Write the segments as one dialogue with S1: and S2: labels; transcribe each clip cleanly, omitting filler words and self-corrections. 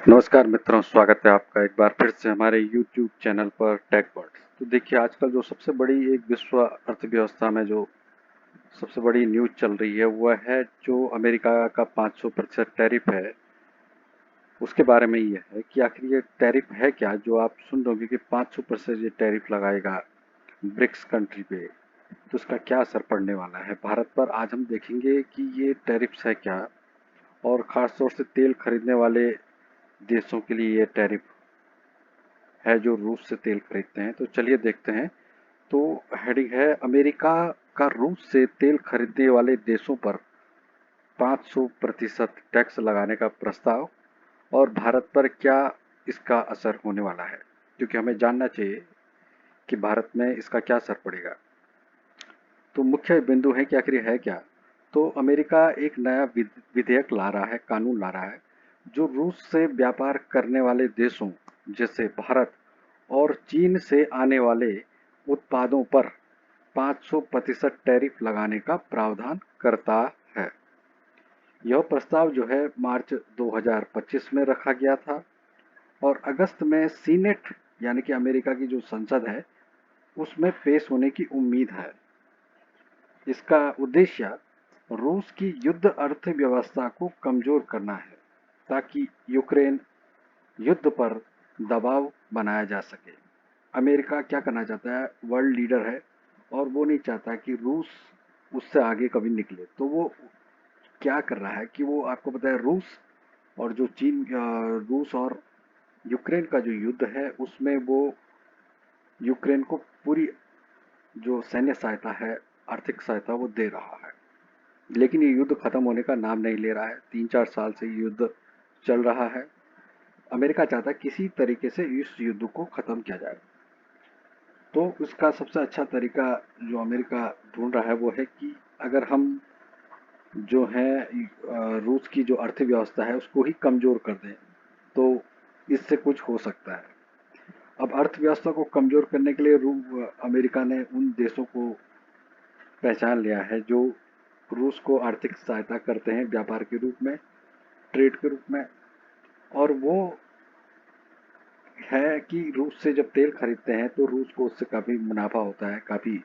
S1: नमस्कार मित्रों, स्वागत है आपका एक बार फिर से हमारे YouTube चैनल पर टेक वर्ड्स। तो देखिए, आजकल जो सबसे बड़ी एक विश्व अर्थव्यवस्था में जो सबसे बड़ी न्यूज़ चल रही है वह है जो अमेरिका का 500% टैरिफ है। उसके बारे में ये है कि आखिर ये टैरिफ है क्या, जो आप सुन रहे होंगे कि 500% ये टैरिफ लगाएगा ब्रिक्स कंट्री पे। तो इसका क्या असर पड़ने वाला है भारत पर, आज हम देखेंगे कि ये टैरिफ्स है क्या, और ख़ास तौर से तेल खरीदने वाले देशों के लिए ये टैरिफ है जो रूस से तेल खरीदते हैं। तो चलिए देखते हैं। तो हेडिंग है, अमेरिका का रूस से तेल खरीदने वाले देशों पर 500% टैक्स लगाने का प्रस्ताव, और भारत पर क्या इसका असर होने वाला है, क्योंकि हमें जानना चाहिए कि भारत में इसका क्या असर पड़ेगा। तो मुख्य बिंदु है कि आखिर ये है क्या। तो अमेरिका एक नया विधेयक ला रहा है, कानून ला रहा है, जो रूस से व्यापार करने वाले देशों जैसे भारत और चीन से आने वाले उत्पादों पर 500% टैरिफ लगाने का प्रावधान करता है। यह प्रस्ताव जो है मार्च 2025 में रखा गया था, और अगस्त में सीनेट यानी कि अमेरिका की जो संसद है उसमें पेश होने की उम्मीद है। इसका उद्देश्य रूस की युद्ध अर्थव्यवस्था को कमजोर करना है, ताकि यूक्रेन युद्ध पर दबाव बनाया जा सके। अमेरिका क्या करना चाहता है, वर्ल्ड लीडर है और वो नहीं चाहता कि रूस उससे आगे कभी निकले। तो वो क्या कर रहा है कि वो, आपको पता है, रूस और जो रूस और यूक्रेन का जो युद्ध है उसमें वो यूक्रेन को पूरी जो सैन्य सहायता है, आर्थिक सहायता, वो दे रहा है। लेकिन ये युद्ध खत्म होने का नाम नहीं ले रहा है। 3-4 साल से ये युद्ध चल रहा है। अमेरिका चाहता है किसी तरीके से इस युद्ध को खत्म किया जाए। तो उसका सबसे अच्छा तरीका जो अमेरिका ढूंढ रहा है वो है कि अगर हम जो है रूस की जो अर्थव्यवस्था है उसको ही कमजोर कर दें तो इससे कुछ हो सकता है। अब अर्थव्यवस्था को कमजोर करने के लिए अमेरिका ने उन देशों को पहचान लिया है जो रूस को आर्थिक सहायता करते हैं व्यापार के रूप में, ट्रेड के रूप में। और वो है कि रूस से जब तेल खरीदते हैं तो रूस को उससे काफ़ी मुनाफा होता है, काफ़ी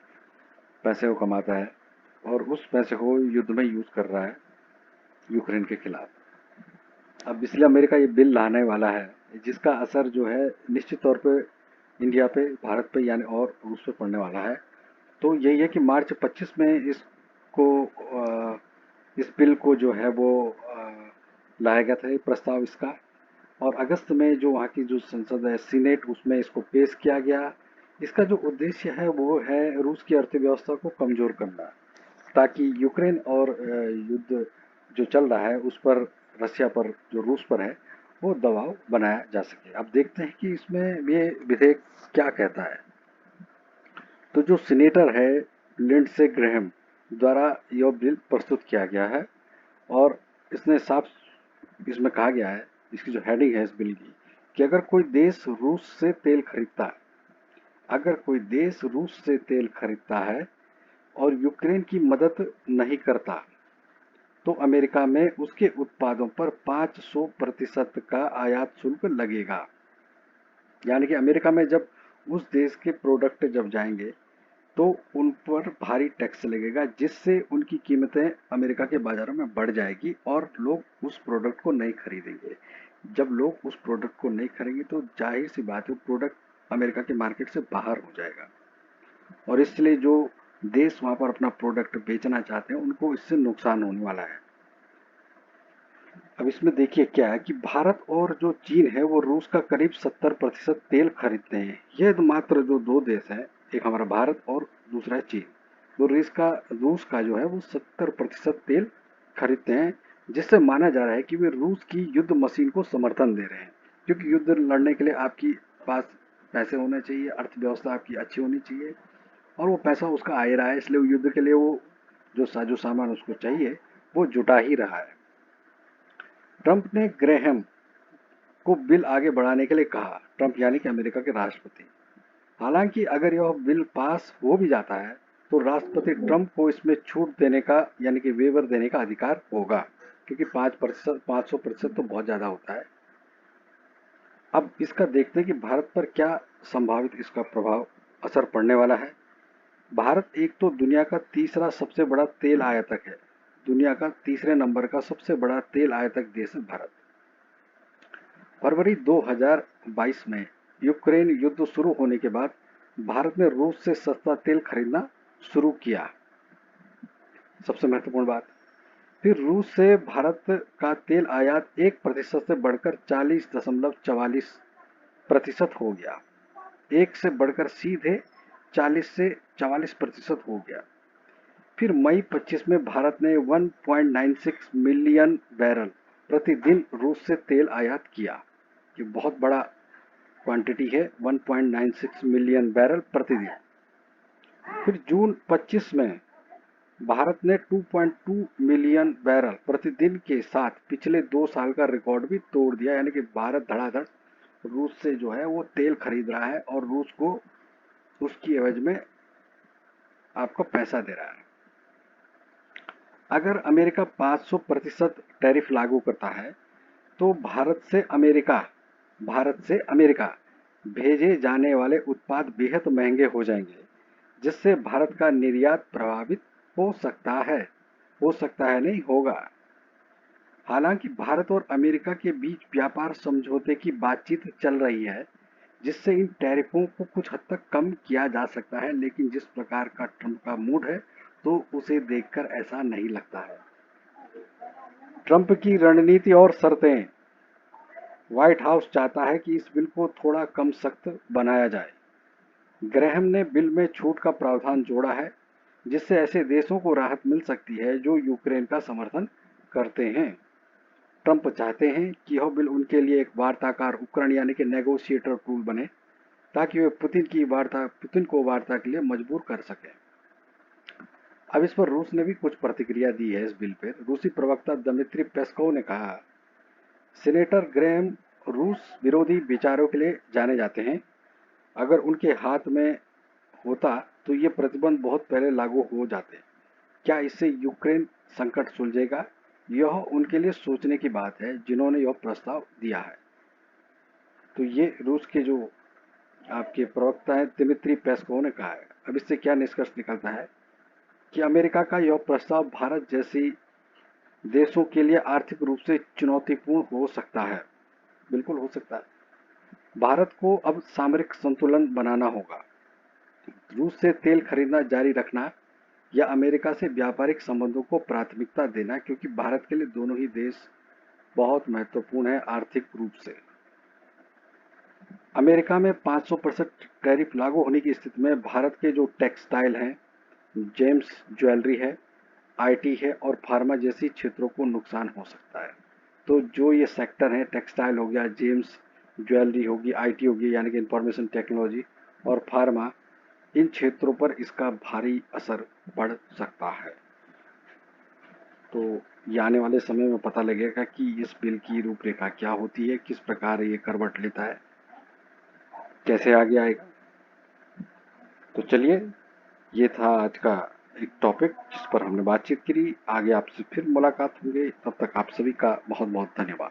S1: पैसे वो कमाता है, और उस पैसे को युद्ध में यूज़ कर रहा है यूक्रेन के खिलाफ। अब इसलिए अमेरिका ये बिल लाने वाला है जिसका असर जो है निश्चित तौर पे इंडिया पे, भारत पे यानी और रूस पे पड़ने वाला है। तो यही है कि मार्च 25 में इस बिल को जो है वो लाया गया था, ये प्रस्ताव इसका। और अगस्त में जो वहाँ की जो संसद है, सीनेट, उसमें इसको पेश किया गया। इसका जो उद्देश्य है वो है रूस की अर्थव्यवस्था को कमजोर करना, ताकि यूक्रेन और युद्ध जो चल रहा है उस पर, रसिया पर, जो रूस पर है, वो दबाव बनाया जा सके। अब देखते हैं कि इसमें ये विधेयक क्या कहता है। तो जो सीनेटर है लिंडसे ग्रैहम द्वारा यह बिल प्रस्तुत किया गया है, और इसने साफ इसमें कहा गया है, इसकी जो हेडिंग है इस बिल की, कि अगर कोई देश रूस से तेल खरीदता है, अगर कोई देश रूस से तेल खरीदता है और यूक्रेन की मदद नहीं करता, तो अमेरिका में उसके उत्पादों पर 500% का आयात शुल्क लगेगा। यानी कि अमेरिका में जब उस देश के प्रोडक्ट जब जाएंगे तो उन पर भारी टैक्स लगेगा, जिससे उनकी कीमतें अमेरिका के बाजारों में बढ़ जाएगी और लोग उस प्रोडक्ट को नहीं खरीदेंगे। जब लोग उस प्रोडक्ट को नहीं खरीदेंगे तो जाहिर सी बात है वो प्रोडक्ट अमेरिका के मार्केट से बाहर हो जाएगा, और इसलिए जो देश वहाँ पर अपना प्रोडक्ट बेचना चाहते हैं उनको इससे नुकसान होने वाला है। अब इसमें देखिए क्या है कि भारत और जो चीन है वो रूस का करीब 70% तेल खरीदते हैं। ये तो मात्र जो दो देश हैं, एक हमारा भारत और दूसरा है चीन, तो रूस का जो है वो 70% तेल खरीदते हैं, जिससे माना जा रहा है कि वे रूस की युद्ध मशीन को समर्थन दे रहे हैं। क्योंकि युद्ध लड़ने के लिए आपकी पास पैसे होने चाहिए, अर्थव्यवस्था आपकी अच्छी होनी चाहिए, और वो पैसा उसका आ ही रहा है, इसलिए वो युद्ध के लिए वो जो साजो सामान उसको चाहिए वो जुटा ही रहा है। ट्रंप ने ग्रेहम को बिल आगे बढ़ाने के लिए कहा, ट्रंप यानी कि अमेरिका के राष्ट्रपति। हालांकि अगर यह बिल पास हो भी जाता है तो राष्ट्रपति ट्रंप को इसमें छूट देने का यानी कि वेवर देने का अधिकार होगा, क्योंकि 5%, 500% तो बहुत ज़्यादा होता है। अब इसका देखते हैं कि भारत पर क्या संभावित इसका प्रभाव असर पड़ने वाला है। भारत एक तो दुनिया का तीसरा सबसे बड़ा तेल आयातक है। दुनिया का तीसरे नंबर का सबसे बड़ा तेल आयातक देश है भारत। फरवरी 2022 में यूक्रेन युद्ध शुरू होने के बाद भारत ने रूस से सस्ता तेल खरीदना शुरू किया। सबसे महत्वपूर्ण बात, फिर रूस से भारत का तेल आयात 1% से बढ़कर 40.44% हो गया। एक से बढ़कर सीधे 40 से 44% हो गया। फिर मई 25 में भारत ने 1.96 मिलियन बैरल प्रतिदिन रूस से तेल आयात किया। ये बहुत बड़ा क्वांटिटी है, 1.96 मिलियन बैरल प्रतिदिन। फिर जून 25 में भारत ने 2.2 मिलियन बैरल प्रतिदिन के साथ पिछले 2 साल का रिकॉर्ड भी तोड़ दिया। यानी कि भारत धड़ाधड़ रूस से जो है वो तेल खरीद रहा है और रूस को उसकी एवज में आपको पैसा दे रहा है। अगर अमेरिका 500% टैरिफ लागू करता है तो भारत से अमेरिका भेजे जाने वाले उत्पाद बेहद महंगे हो जाएंगे, जिससे भारत का निर्यात प्रभावित हो सकता है नहीं होगा। हालांकि भारत और अमेरिका के बीच व्यापार समझौते की बातचीत चल रही है, जिससे इन टैरिफों को कुछ हद तक कम किया जा सकता है, लेकिन जिस प्रकार का ट्रंप का मूड है तो उसे देखकर ऐसा नहीं लगता है। ट्रंप की रणनीति और शर्तें। व्हाइट हाउस चाहता है कि इस बिल को थोड़ा कम सख्त बनाया जाए। ग्रैहम ने बिल में छूट का प्रावधान जोड़ा है, जिससे ऐसे देशों को राहत मिल सकती है जो यूक्रेन का समर्थन करते हैं। ट्रंप चाहते हैं कि यह बिल उनके लिए एक वार्ताकार उपकरण यानी कि नेगोशिएटर टूल बने, ताकि वे पुतिन को वार्ता के लिए मजबूर कर सकें। अब इस पर रूस ने भी कुछ प्रतिक्रिया दी है इस बिल पर। रूसी प्रवक्ता दमित्री पेस्कोव ने कहा, सीनेटर ग्रैहम रूस विरोधी विचारों के लिए जाने जाते हैं। अगर उनके हाथ में होता तो ये प्रतिबंध बहुत पहले लागू हो जाते। क्या इससे यूक्रेन संकट सुलझेगा? यह उनके लिए सोचने की बात है जिन्होंने यह प्रस्ताव दिया है। तो ये रूस के जो आपके प्रवक्ता हैं दिमित्री पेस्कोव ने कहा है। अब इससे क्या निष्कर्ष निकलता है कि अमेरिका का यह प्रस्ताव भारत जैसी देशों के लिए आर्थिक रूप से चुनौतीपूर्ण हो सकता है। बिल्कुल हो सकता है। भारत को अब सामरिक संतुलन बनाना होगा। रूस से तेल खरीदना जारी रखना या अमेरिका से व्यापारिक संबंधों को प्राथमिकता देना, क्योंकि भारत के लिए दोनों ही देश बहुत महत्वपूर्ण है आर्थिक रूप से। अमेरिका में 500% टैरिफ लागू होने की स्थिति में भारत के जो टेक्सटाइल हैं, जेम्स ज्वेलरी है, आईटी है और फार्मा जैसी क्षेत्रों को नुकसान हो सकता है। तो जो ये सेक्टर है, टेक्सटाइल हो गया, जेम्स ज्वेलरी होगी, आईटी होगी यानी कि इंफॉर्मेशन टेक्नोलॉजी और फार्मा, इन क्षेत्रों पर इसका भारी असर पड़ सकता है। तो ये आने वाले समय में पता लगेगा कि इस बिल की रूपरेखा क्या होती है, किस प्रकार ये करवट लेता है, कैसे आगे आएगा। तो चलिए, ये था आज का एक टॉपिक जिस पर हमने बातचीत करी। आगे आपसे फिर मुलाकात होंगे, तब तक आप सभी का बहुत बहुत धन्यवाद।